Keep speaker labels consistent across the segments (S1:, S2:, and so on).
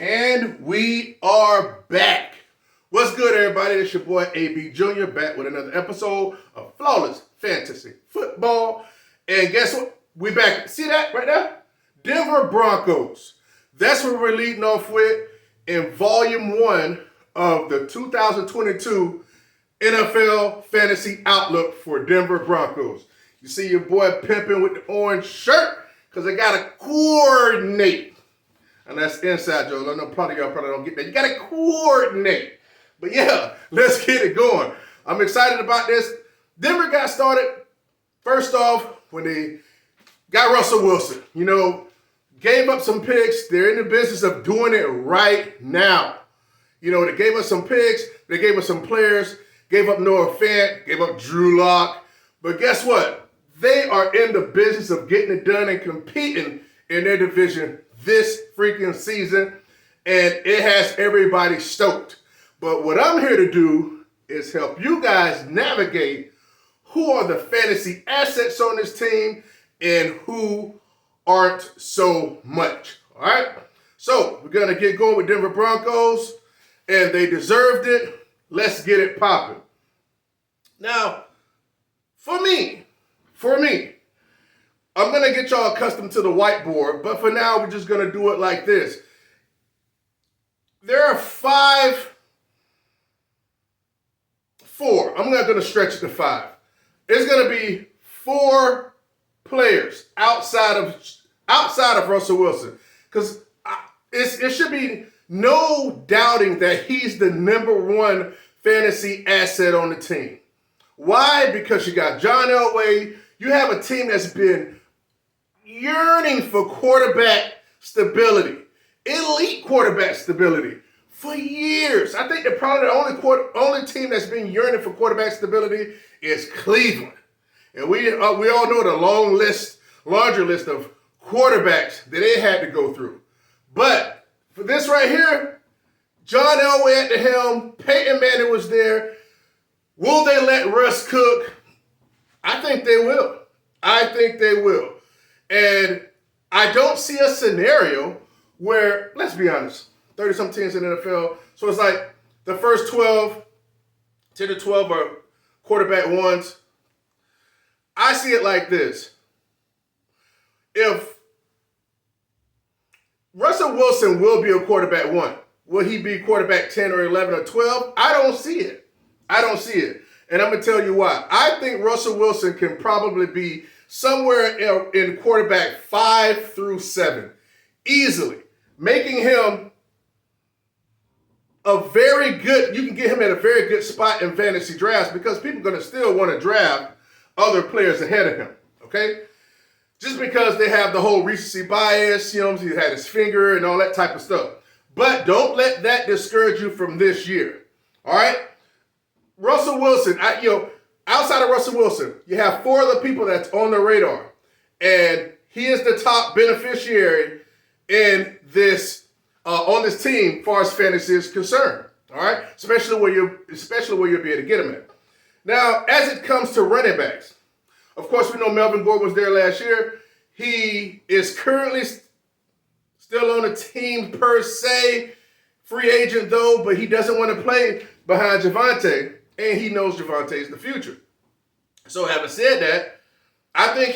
S1: And we are back. What's good, everybody? It's your boy AB Jr. back with another episode of Flawless Fantasy Football. And guess what? We back. See that right there? Denver Broncos. That's what we're leading off with in Volume 1 of the 2022 NFL Fantasy Outlook for Denver Broncos. You see your boy pimping with the orange shirt because I got to coordinate. And that's inside jokes. I know probably y'all probably don't get that. You got to coordinate. But yeah, let's get it going. I'm excited about this. Denver got started, first off, when they got Russell Wilson. You know, gave up some picks. They're in the business of doing it right now. You know, they gave us some picks. They gave us some players. Gave up Noah Fant. Gave up Drew Lock. But guess what? They are in the business of getting it done and competing in their division this freaking season, and it has everybody stoked. But what I'm here to do is help you guys navigate who are the fantasy assets on this team and who aren't so much. All right? So we're going to get going with Denver Broncos, and they deserved it. Let's get it popping. Now, for me, I'm going to get y'all accustomed to the whiteboard, but for now, we're just going to do it like this. There are four. I'm not going to stretch it to five. It's going to be 4 players outside of Russell Wilson, because it should be no doubting that he's the #1 fantasy asset on the team. Why? Because you got John Elway. You have a team that's been yearning for quarterback stability, elite quarterback stability for years. I think they're probably the only team that's been yearning for quarterback stability is Cleveland. And we all know the larger list of quarterbacks that they had to go through. But for this right here, John Elway at the helm, Peyton Manning was there. Will they let Russ cook? I think they will. And I don't see a scenario where, let's be honest, 30-some teams in the NFL, so it's like the first 10 to 12 are quarterback ones. I see it like this. If Russell Wilson will be a quarterback 1, will he be quarterback 10 or 11 or 12? I don't see it. And I'm going to tell you why. I think Russell Wilson can probably be somewhere in quarterback 5 through 7, easily, making him you can get him at a very good spot in fantasy drafts because people are going to still want to draft other players ahead of him, okay? Just because they have the whole recency bias, you know, he had his finger and all that type of stuff. But don't let that discourage you from this year, all right? Russell Wilson, outside of Russell Wilson, you have 4 other people that's on the radar, and he is the top beneficiary in this on this team, as far as fantasy is concerned. All right, especially where you'll be able to get him at. Now, as it comes to running backs, of course, we know Melvin Gordon was there last year. He is currently still on the team per se, free agent though, but he doesn't want to play behind Javonte. And he knows Javonte is the future. So having said that, I think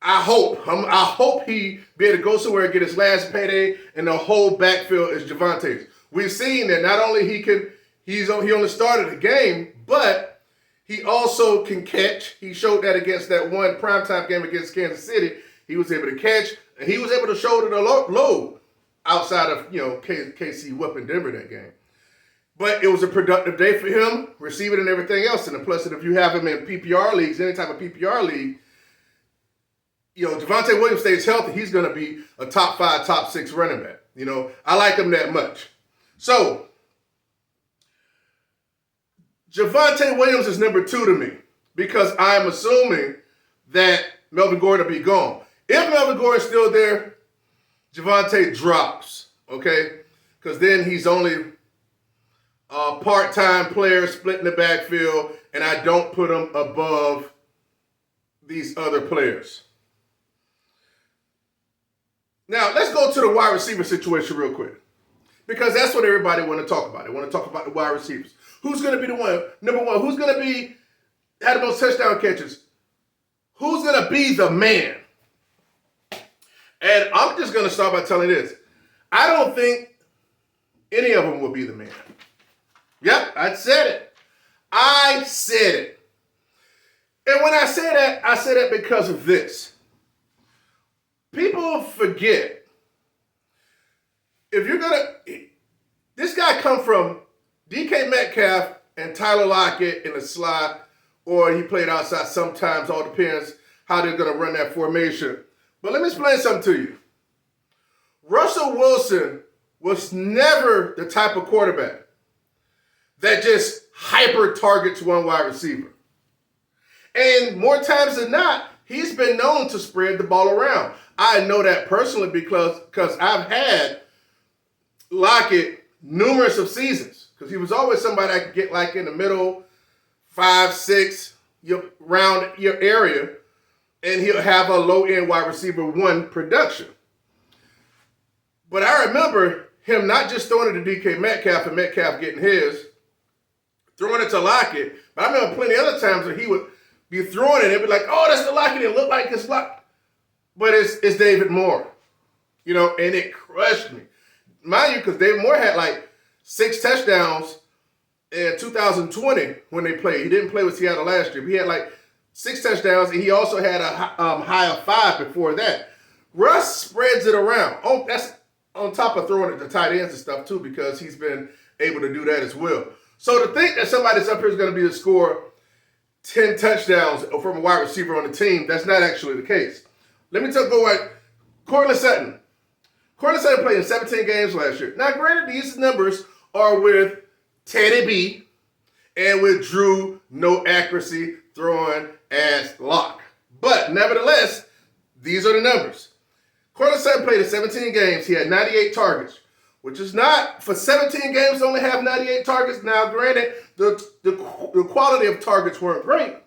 S1: I hope he be able to go somewhere and get his last payday and the whole backfield is Javonte's. We've seen that not only he only started the game, but he also can catch. He showed that against that one primetime game against Kansas City. He was able to catch, and he was able to shoulder the load outside of, KC whipping Denver that game. But it was a productive day for him, receiving and everything else. And plus, if you have him in PPR leagues, any type of PPR league, Javonte Williams stays healthy, he's going to be a top 5, top 6 running back. I like him that much. So, Javonte Williams is number 2 to me because I'm assuming that Melvin Gordon will be gone. If Melvin Gordon's still there, Javonte drops, okay? Because then he's only part-time player splitting the backfield, and I don't put him above these other players. Now, let's go go to the wide receiver situation real quick, because that's what everybody want to talk about. They want to talk about the wide receivers. Who's going to be the one? Number one, who's going to be had the most touchdown catches? Who's going to be the man? And I'm just going to start by telling you this. I don't think any of them will be the man. Yep, I said it. I said it. And when I say that because of this. People forget. If you're going to, this guy come from DK Metcalf and Tyler Lockett in the slot, or he played outside sometimes, all depends how they're going to run that formation. But let me explain something to you. Russell Wilson was never the type of quarterback that just hyper targets one wide receiver. And more times than not, he's been known to spread the ball around. I know that personally because I've had Lockett numerous of seasons, because he was always somebody I could get like in the middle, 5, 6, around your area, and he'll have a low-end wide receiver 1 production. But I remember him not just throwing it to DK Metcalf and Metcalf getting his, throwing it to Lockett. But I remember plenty of other times where he would be throwing it and it'd be like, oh, that's the Lockett. It looked like it's Lockett. But it's David Moore, and it crushed me. Mind you, because David Moore had like 6 touchdowns in 2020 when they played. He didn't play with Seattle last year. But he had like 6 touchdowns, and he also had a high of 5 before that. Russ spreads it around. Oh, that's on top of throwing it to tight ends and stuff too, because he's been able to do that as well. So to think that somebody's up here is going to be to score 10 touchdowns from a wide receiver on the team, that's not actually the case. Let me go right. Courtland Sutton. Courtland Sutton played in 17 games last year. Now, granted, these numbers are with Teddy B and with Drew, no accuracy, throwing as lock. But nevertheless, these are the numbers. Courtland Sutton played in 17 games. He had 98 targets, which is not, for 17 games to only have 98 targets. Now, granted, the quality of targets weren't great.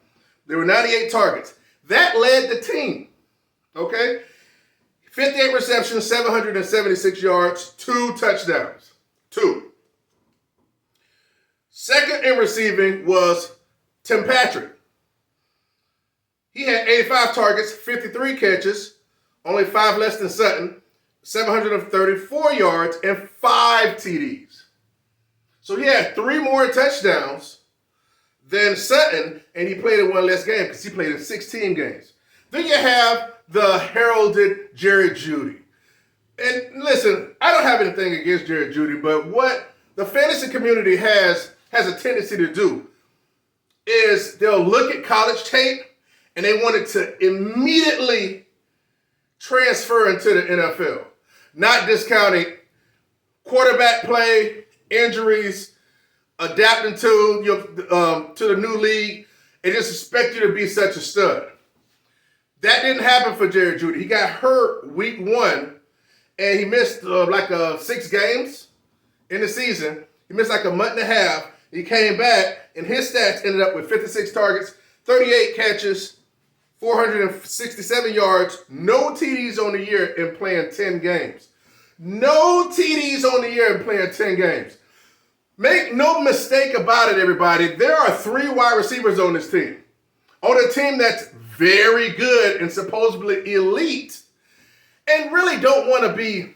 S1: There were 98 targets. That led the team, okay? 58 receptions, 776 yards, 2 touchdowns. 2. Second in receiving was Tim Patrick. He had 85 targets, 53 catches, only 5 less than Sutton, 734 yards, and 5 TDs. So he had 3 more touchdowns than Sutton, and he played in 1 less game because he played in 16 games. Then you have the heralded Jerry Jeudy. And listen, I don't have anything against Jerry Jeudy, but what the fantasy community has a tendency to do is they'll look at college tape and they want it to immediately transfer into the NFL, not discounting quarterback play, injuries, adapting to the new league, and just expect you to be such a stud. That didn't happen for Jerry Jeudy. He got hurt week 1, and he missed 6 games in the season. He missed like a month and a half. He came back, and his stats ended up with 56 targets, 38 catches, 467 yards, no TDs on the year, and playing 10 games. No TDs on the year and playing 10 games. Make no mistake about it, everybody. There are 3 wide receivers on this team. On a team that's very good and supposedly elite, and really don't want to be,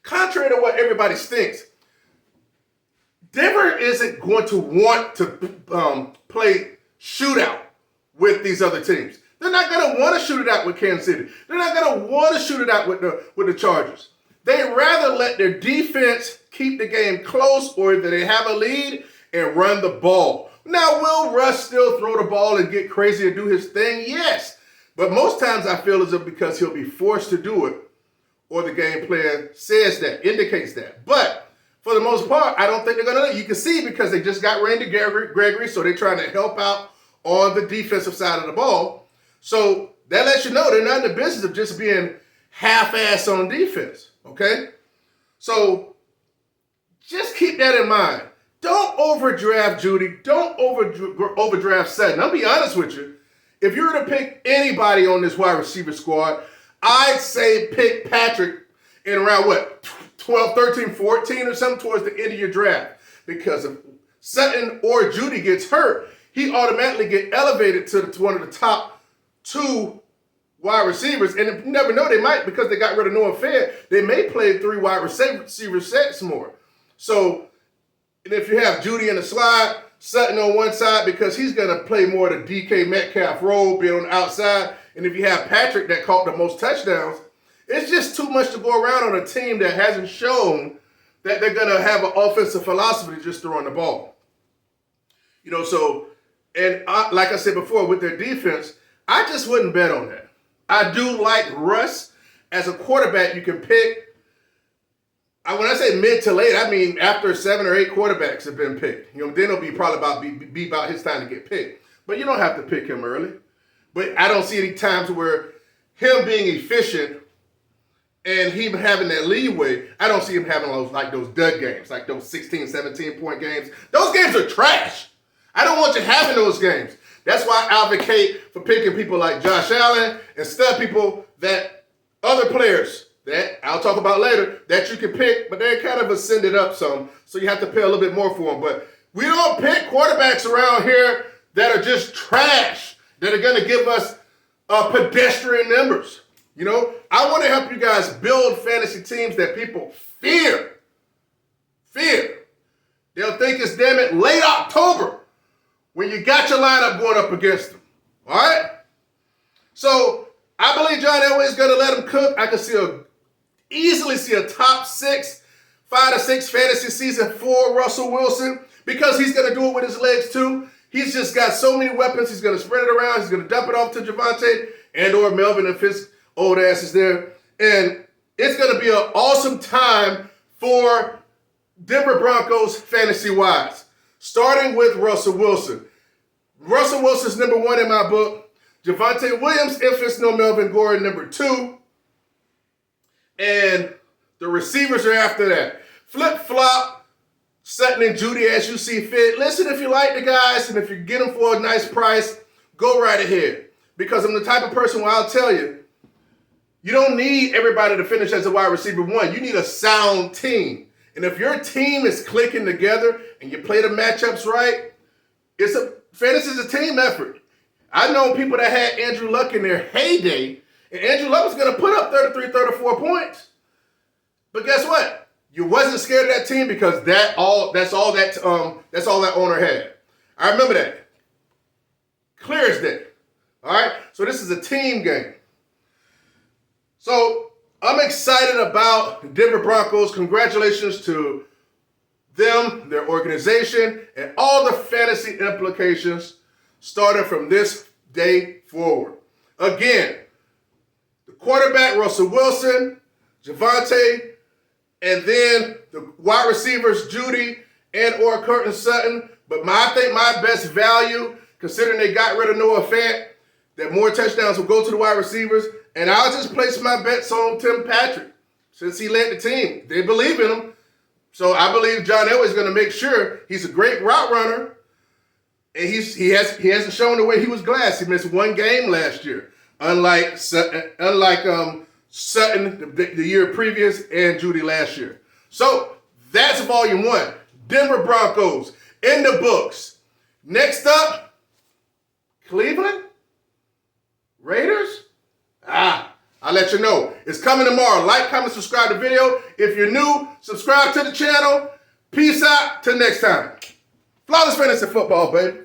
S1: contrary to what everybody thinks, Denver isn't going to want to play shootout with these other teams. They're not going to want to shoot it out with Kansas City. They're not going to want to shoot it out with the Chargers. They'd rather let their defense keep the game close, or that they have a lead and run the ball. Now, will Russ still throw the ball and get crazy and do his thing? Yes. But most times I feel as if because he'll be forced to do it, or the game plan says that, indicates that. But for the most part, I don't think they're going to. You can see because they just got Randy Gregory, so they're trying to help out on the defensive side of the ball. So that lets you know they're not in the business of just being half-ass on defense, okay? So just keep that in mind. Don't overdraft Jeudy. Don't overdraft Sutton. I'll be honest with you. If you were to pick anybody on this wide receiver squad, I'd say pick Patrick in around what, 12, 13, 14 or something towards the end of your draft. Because if Sutton or Judy gets hurt, he automatically get elevated to one of the top 2 wide receivers. And if you never know, they might, because they got rid of Noah Fant, they may play 3 wide receiver sets more. So, and if you have Judy in the slide, Sutton on one side, because he's going to play more of the DK Metcalf role, be on the outside. And if you have Patrick that caught the most touchdowns, it's just too much to go around on a team that hasn't shown that they're going to have an offensive philosophy just to run the ball. You know, so, and like I said before, with their defense, I just wouldn't bet on that. I do like Russ as a quarterback. You can pick. When I say mid to late, I mean after 7 or 8 quarterbacks have been picked. You know, then it'll be probably be about his time to get picked. But you don't have to pick him early. But I don't see any times where him being efficient and him having that leeway, I don't see him having those dud games, like those 16, 17-point games. Those games are trash. I don't want you having those games. That's why I advocate for picking people like Josh Allen and stud people, that other players that I'll talk about later that you can pick, but they're kind of ascended up some, so you have to pay a little bit more for them. But we don't pick quarterbacks around here that are just trash, that are going to give us pedestrian numbers. You know, I want to help you guys build fantasy teams that people fear. They'll think it's, damn it, late October when you got your lineup going up against them. All right? So I believe John Elway is going to let him cook. I can easily see a top 5 to 6 fantasy season for Russell Wilson, because he's going to do it with his legs too. He's just got so many weapons. He's going to spread it around. He's going to dump it off to Javonte and or Melvin if his old ass is there. And it's going to be an awesome time for Denver Broncos fantasy-wise, starting with Russell Wilson. Russell Wilson's number 1 in my book. Javonte Williams, if it's no Melvin Gordon, number 2. And the receivers are after that. Flip-flop, Sutton and Judy as you see fit. Listen, if you like the guys and if you get them for a nice price, go right ahead. Because I'm the type of person where I'll tell you, you don't need everybody to finish as a wide receiver 1. You need a sound team. And if your team is clicking together and you play the matchups right, fantasy is a team effort. I know people that had Andrew Luck in their heyday, and Andrew Luck was going to put up 33, 34 points. But guess what? You wasn't scared of that team because that's all that owner had. I remember that. Clear as day. All right? So this is a team game. So I'm excited about the Denver Broncos. Congratulations to them, their organization, and all the fantasy implications starting from this day forward. Again, the quarterback, Russell Wilson, Javonte, and then the wide receivers, Judy and or Curtin Sutton. But I think my best value, considering they got rid of Noah Fant, that more touchdowns will go to the wide receivers. And I'll just place my bets on Tim Patrick since he led the team. They believe in him. So I believe John Elway is going to make sure he's a great route runner. And he hasn't shown the way he was glass. He missed 1 game last year, unlike Sutton the year previous and Judy last year. So that's volume 1. Denver Broncos in the books. Next up, Cleveland Raiders. I'll let you know. It's coming tomorrow. Like, comment, subscribe to the video. If you're new, subscribe to the channel. Peace out. Till next time. Flawless fantasy football, baby.